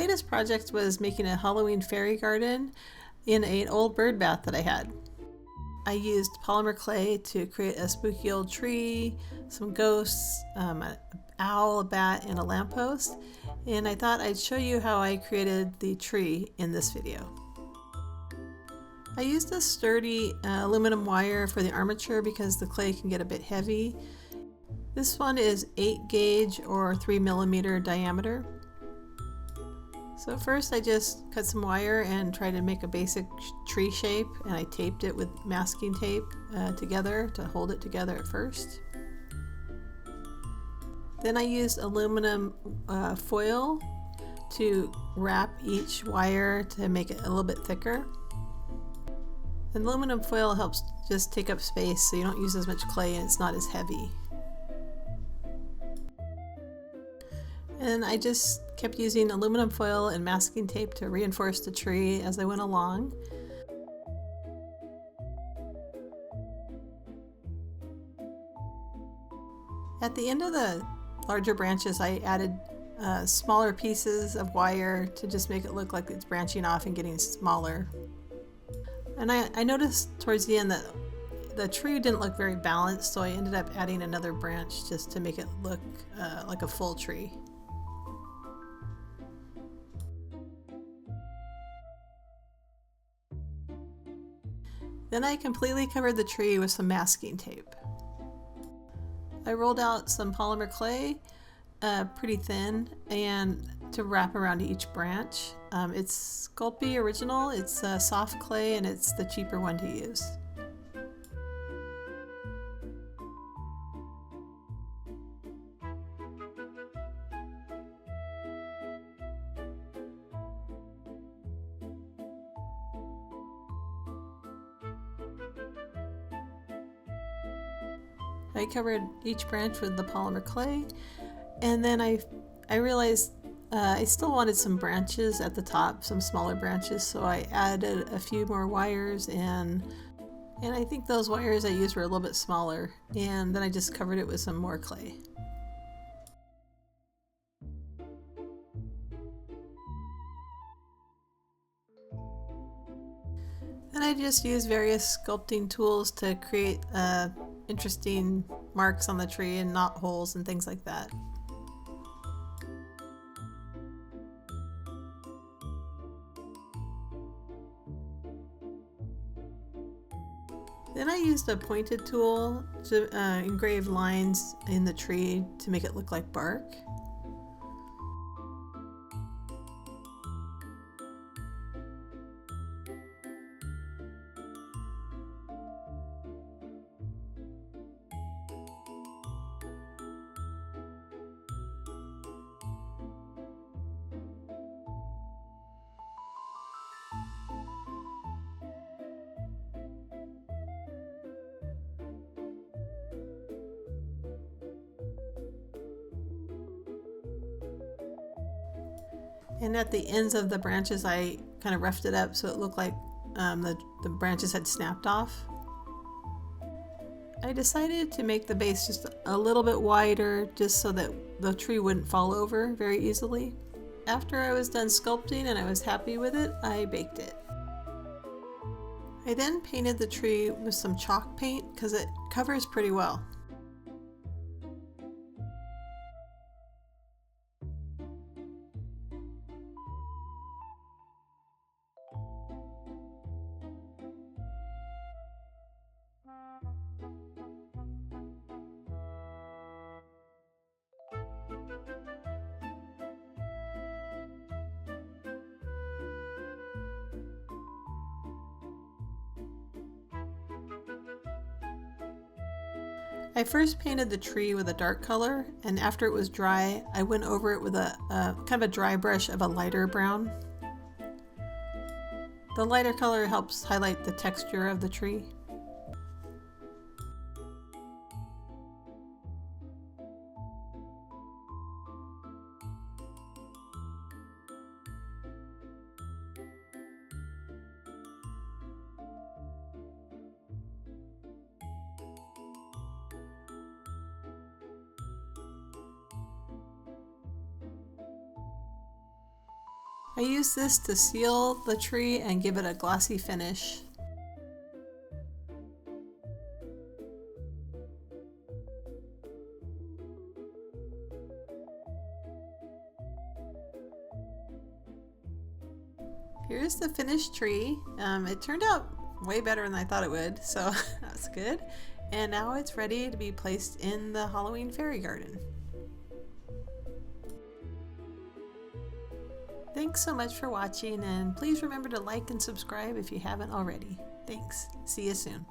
latest project was making a Halloween fairy garden in an old bird bath that I had. I used polymer clay to create a spooky old tree, some ghosts, an owl, a bat, and a lamppost. And I thought I'd show you how I created the tree in this video. I used a sturdy aluminum wire for the armature because the clay can get a bit heavy. This one is 8 gauge or 3 millimeter diameter. So first I just cut some wire and tried to make a basic tree shape, and I taped it with masking tape together to hold it together at first. Then I used aluminum foil to wrap each wire to make it a little bit thicker. And aluminum foil helps just take up space so you don't use as much clay and it's not as heavy. And I just kept using aluminum foil and masking tape to reinforce the tree as I went along. At the end of the larger branches, I added smaller pieces of wire to just make it look like it's branching off and getting smaller. And I noticed towards the end that the tree didn't look very balanced, so I ended up adding another branch just to make it look like a full tree. Then I completely covered the tree with some masking tape. I rolled out some polymer clay, pretty thin, and to wrap around each branch. It's Sculpey original, it's soft clay, and it's the cheaper one to use. I covered each branch with the polymer clay, and then I realized I still wanted some branches at the top, some smaller branches, so I added a few more wires, and I think those wires I used were a little bit smaller, and then I just covered it with some more clay. And I just used various sculpting tools to create interesting marks on the tree and knot holes and things like that. Then I used a pointed tool to engrave lines in the tree to make it look like bark. And at the ends of the branches, I kind of roughed it up so it looked like the branches had snapped off. I decided to make the base just a little bit wider just so that the tree wouldn't fall over very easily. After I was done sculpting and I was happy with it, I baked it. I then painted the tree with some chalk paint because it covers pretty well. I first painted the tree with a dark color, and after it was dry, I went over it with a kind of a dry brush of a lighter brown. The lighter color helps highlight the texture of the tree. I use this to seal the tree and give it a glossy finish. Here's the finished tree. It turned out way better than I thought it would, so that's good. And now it's ready to be placed in the Halloween fairy garden. Thanks so much for watching, and please remember to like and subscribe if you haven't already. Thanks. See you soon.